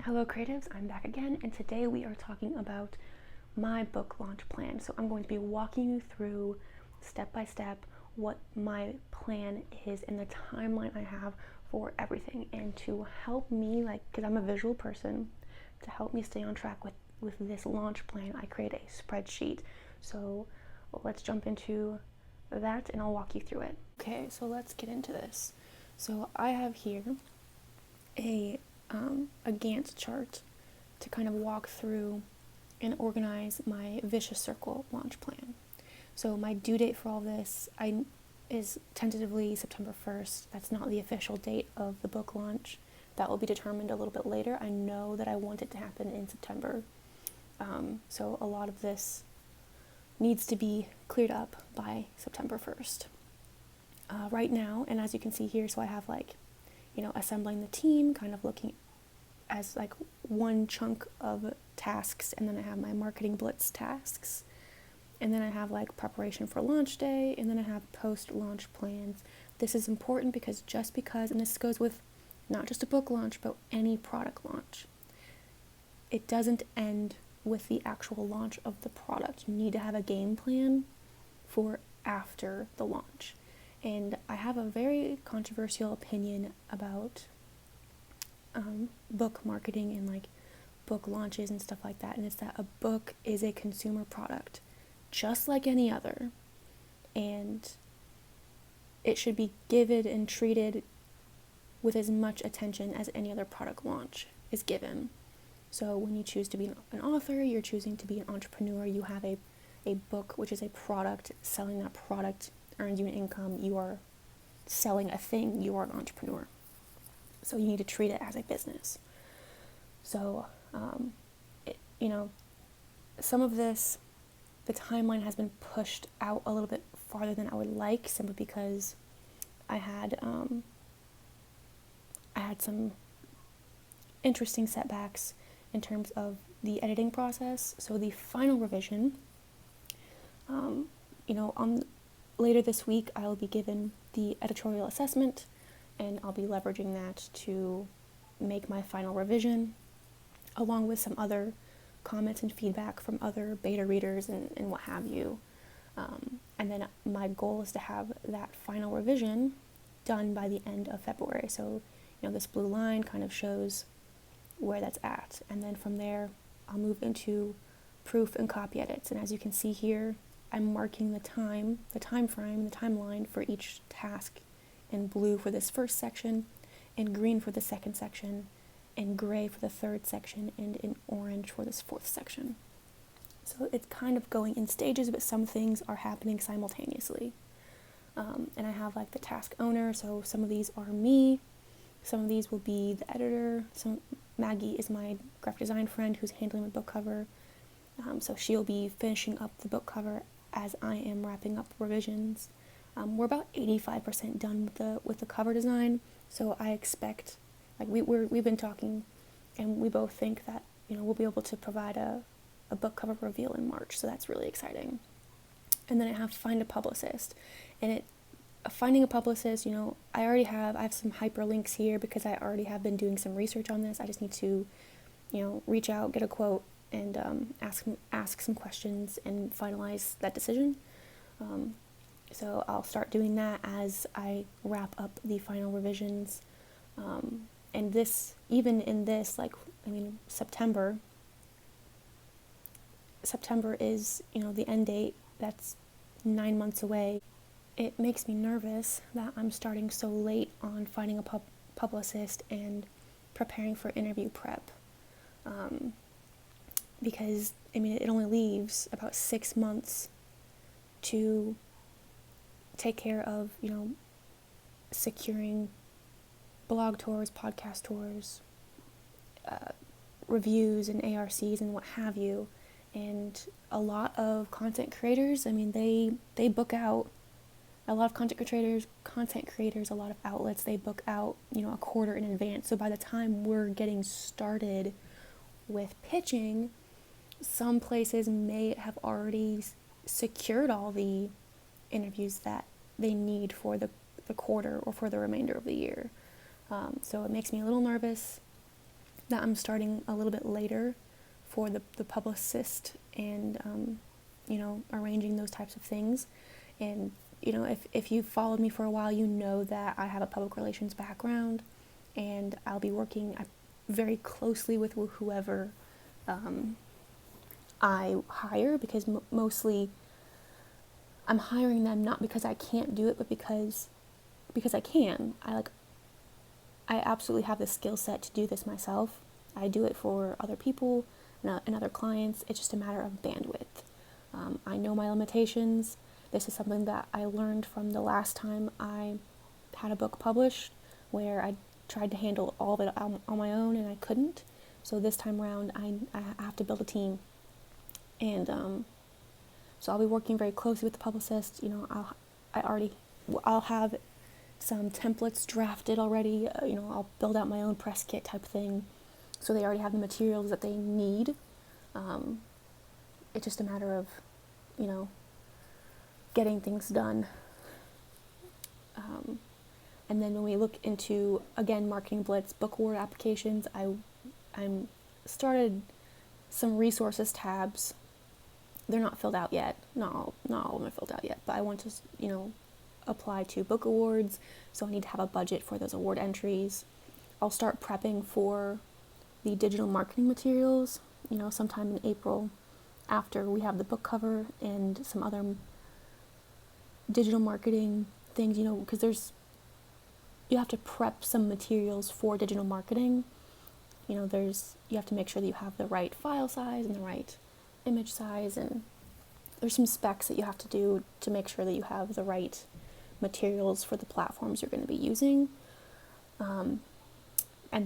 Hello creatives, I'm back again, and today we are talking about my book launch plan. So I'm going to be walking you through step by step what my plan is and the timeline I have for everything, and to help me, because I'm a visual person, to help me stay on track with this launch plan, I create a spreadsheet. So let's jump into that and I'll walk you through it. Okay, so let's get into this. So I have here a Gantt chart to kind of walk through and organize my vicious circle launch plan. So my due date for all this is tentatively September 1st. That's not the official date of the book launch. That will be determined a little bit later. I know that I want it to happen in September. So a lot of this needs to be cleared up by September 1st. Right now, and as you can see here, so I have assembling the team, kind of looking as one chunk of tasks, and then I have my marketing blitz tasks, and then I have preparation for launch day, and then I have post-launch plans. This is important because and this goes with not just a book launch, but any product launch, it doesn't end with the actual launch of the product. You need to have a game plan for after the launch. And I have a very controversial opinion about book marketing and book launches and stuff like that. And it's that a book is a consumer product, just like any other. And it should be given and treated with as much attention as any other product launch is given. So when you choose to be an author, you're choosing to be an entrepreneur. You have a book, which is a product. Selling that product earns you an income. You are selling a thing. You are an entrepreneur. So you need to treat it as a business. So, some of this, the timeline has been pushed out a little bit farther than I would like, simply because I had some interesting setbacks in terms of the editing process. So the final revision, later this week, I'll be given the editorial assessment, and I'll be leveraging that to make my final revision, along with some other comments and feedback from other beta readers and what have you. And then my goal is to have that final revision done by the end of February. So, this blue line kind of shows where that's at. And then from there, I'll move into proof and copy edits. And as you can see here, I'm marking the time frame, the timeline for each task in blue for this first section, in green for the second section, in gray for the third section, and in orange for this fourth section. So it's kind of going in stages, but some things are happening simultaneously. And I have the task owner, so some of these are me, some of these will be the editor. Maggie is my graphic design friend who's handling my book cover. So she'll be finishing up the book cover as I am wrapping up revisions. We're about 85% done with the cover design, so I expect, we've been talking, and we both think that we'll be able to provide a book cover reveal in March, so that's really exciting. And then I have find a publicist, and finding a publicist, I have some hyperlinks here because I already have been doing some research on this. I just need to reach out, get a quote, and ask some questions and finalize that decision. So I'll start doing that as I wrap up the final revisions. And this, even in this, September is, the end date. That's 9 months away. It makes me nervous that I'm starting so late on finding a publicist and preparing for interview prep. Because, it only leaves about 6 months to take care of, securing blog tours, podcast tours, reviews and ARCs and what have you. And a lot of content creators, they book out, a lot of content creators, a lot of outlets, they book out, a quarter in advance. So by the time we're getting started with pitching, some places may have already secured all the interviews that they need for the quarter or for the remainder of the year. So it makes me a little nervous. that I'm starting a little bit later for the Publicist and, arranging those types of things. And, if you've followed me for a while, you know that I have a public relations background, and I'll be working very closely with whoever I hire, because mostly I'm hiring them not because I can't do it, but because I can. I absolutely have the skill set to do this myself. I do it for other people and other clients. It's just a matter of bandwidth. I know my limitations. This is something that I learned from the last time I had a book published, where I tried to handle all of it on my own and I couldn't. So this time around, I have to build a team. And so I'll be working very closely with the publicist. I'll have some templates drafted already. I'll build out my own press kit type thing, so they already have the materials that they need. It's just a matter of, getting things done. And then when we look into, again, Marketing Blitz book award applications, I'm started some resources tabs. They're not filled out yet. Not all of them are filled out yet, but I want to, apply to book awards, so I need to have a budget for those award entries. I'll start prepping for the digital marketing materials, sometime in April, after we have the book cover and some other digital marketing things, because you have to prep some materials for digital marketing. You have to make sure that you have the right file size and the right image size, and there's some specs that you have to do to make sure that you have the right materials for the platforms you're going to be using. And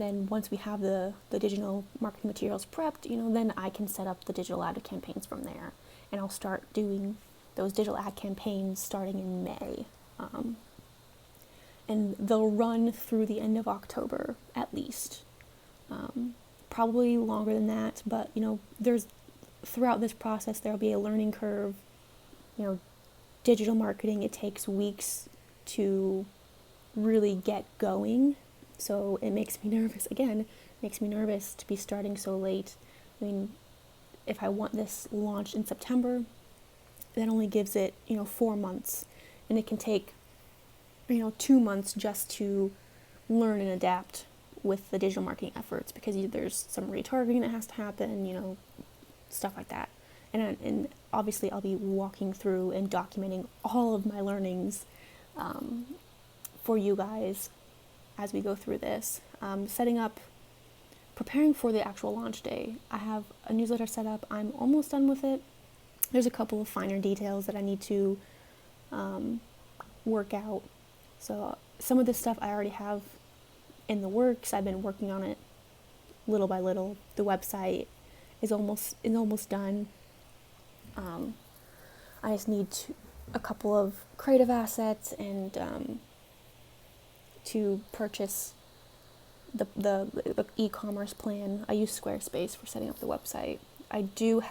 then once we have the digital marketing materials prepped, then I can set up the digital ad campaigns from there. And I'll start doing those digital ad campaigns starting in May. And they'll run through the end of October at least. Probably longer than that, but throughout this process there'll be a learning curve. Digital marketing, it takes weeks to really get going, so it makes me nervous. Again, it makes me nervous to be starting so late. I mean, if I want this launched in September, that only gives it 4 months, and it can take 2 months just to learn and adapt with the digital marketing efforts, because there's some retargeting that has to happen, stuff like that. And obviously I'll be walking through and documenting all of my learnings for you guys as we go through this. Preparing for the actual launch day. I have a newsletter set up. I'm almost done with it. There's a couple of finer details that I need to work out. So some of this stuff I already have in the works. I've been working on it little by little. The website is almost done. I just need a couple of creative assets and to purchase the e-commerce plan. I use Squarespace for setting up the website. I do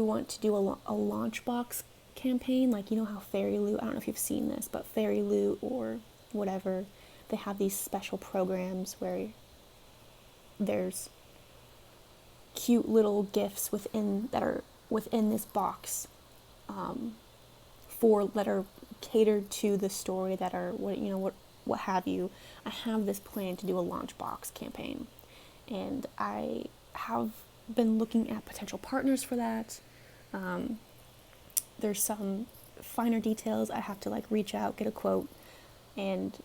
want to do a launch box campaign, like how Fairy Loot, I don't know if you've seen this, but Fairy Loot or whatever, they have these special programs where there's cute little gifts that are within this box that are catered to the story, that are what have you. I have this plan to do a launch box campaign, and I have been looking at potential partners for that. There's some finer details. I have to reach out, get a quote, and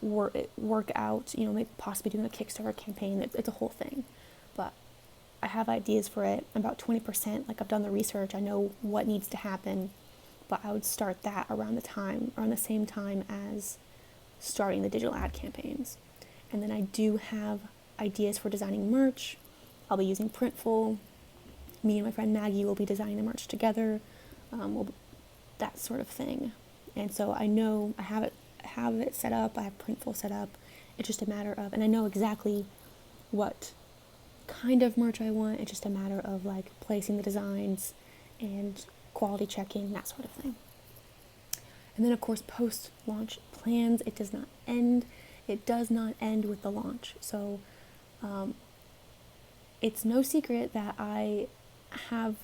work out, maybe possibly doing a Kickstarter campaign. It's a whole thing, but I have ideas for it. I'm about 20%. I've done the research. I know what needs to happen, but I would start that around the same time as starting the digital ad campaigns. And then I do have ideas for designing merch. I'll be using Printful. Me and my friend Maggie will be designing the merch together. That sort of thing. And so I know I have it set up. I have Printful set up. It's just a matter of, and I know exactly what kind of merch I want. It's just a matter of placing the designs and quality checking, that sort of thing. And then of course post-launch plans. It does not end with the launch. So It's no secret that I have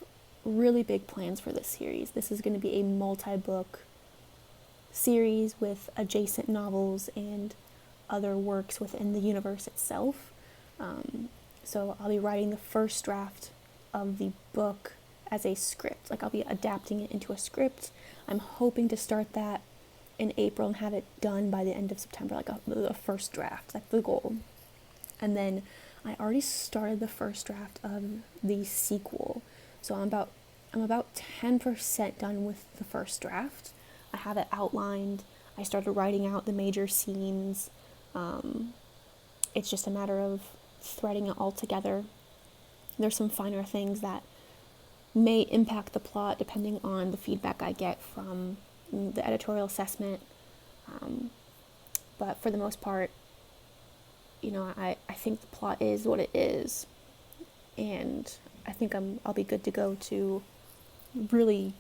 really big plans for this series. This is going to be a multi-book series with adjacent novels and other works within the universe itself. So I'll be writing the first draft of the book as a script. Like, I'll be adapting it into a script. I'm hoping to start that in April and have it done by the end of September, like the first draft, like the goal. And then I already started the first draft of the sequel. So I'm about 10% done with the first draft. I have it outlined. I started writing out the major scenes. It's just a matter of threading it all together. There's some finer things that may impact the plot depending on the feedback I get from the editorial assessment. But for the most part, I think the plot is what it is. And I think I'll be good to go to really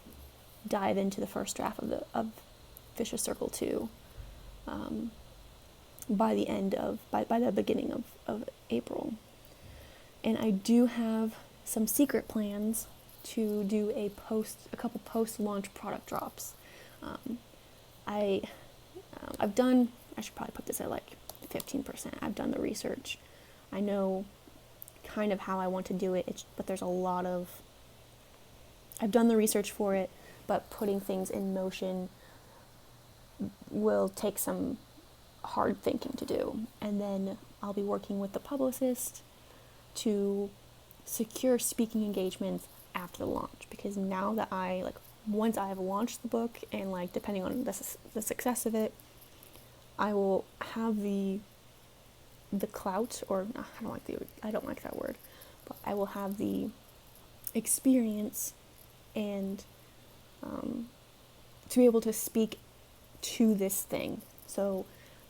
dive into the first draft of Vicious Circle 2 by the beginning of April. And I do have some secret plans to do a couple post-launch product drops. I should probably put this at like 15%. I've done the research. I know kind of how I want to do it, but there's a lot of... I've done the research for it, but putting things in motion will take some hard thinking to do. And then I'll be working with the publicist to secure speaking engagements after the launch, because now that once I have launched the book and depending on the success of it, I will have the clout, or I don't like that word, but I will have the experience and to be able to speak to this thing. So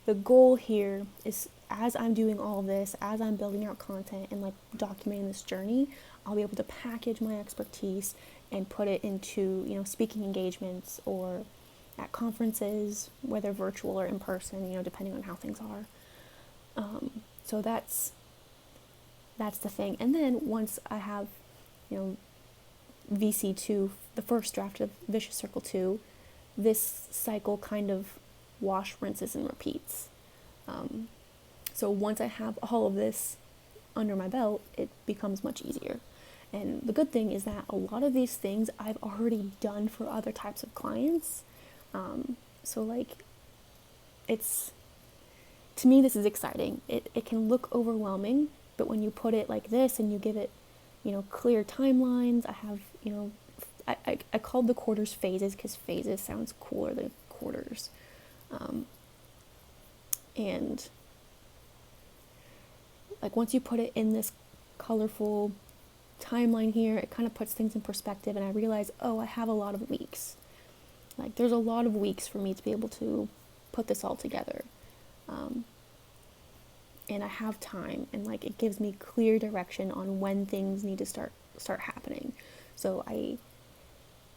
the goal here is, as I'm doing all this, as I'm building out content and documenting this journey, I'll be able to package my expertise and put it into, speaking engagements or at conferences, whether virtual or in person, depending on how things are. So that's the thing. And then once I have, VC2, the first draft of Vicious Circle 2, this cycle kind of rinses and repeats. So once I have all of this under my belt, it becomes much easier. And the good thing is that a lot of these things I've already done for other types of clients. So it's, to me, this is exciting. It can look overwhelming, but when you put it like this and you give it, clear timelines, I have, I called the quarters phases because phases sounds cooler than quarters. And once you put it in this colorful timeline here, it kind of puts things in perspective, and I realize, I have a lot of weeks. There's a lot of weeks for me to be able to put this all together. And I have time, and it gives me clear direction on when things need to start happening. So I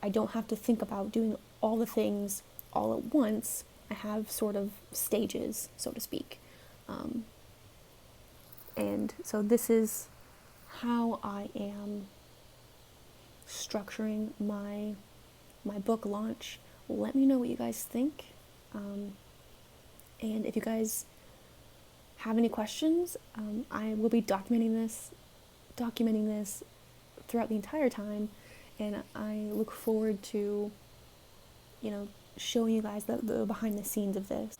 don't have to think about doing all the things all at once. I have sort of stages, so to speak. And so this is how I am structuring my book launch. Let me know what you guys think. And if you guys have any questions, I will be documenting this throughout the entire time, and I look forward to, showing you guys the behind the scenes of this.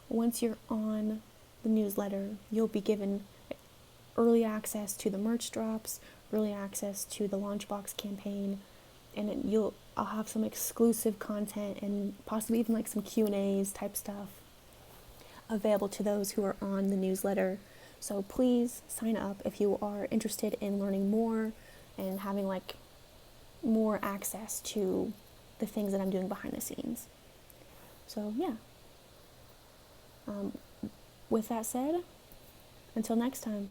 Once you're on the newsletter, you'll be given early access to the merch drops, early access to the Launchbox campaign, and I'll have some exclusive content and possibly even some Q&As type stuff available to those who are on the newsletter. So please sign up if you are interested in learning more and having more access to the things that I'm doing behind the scenes. So yeah. With that said, until next time.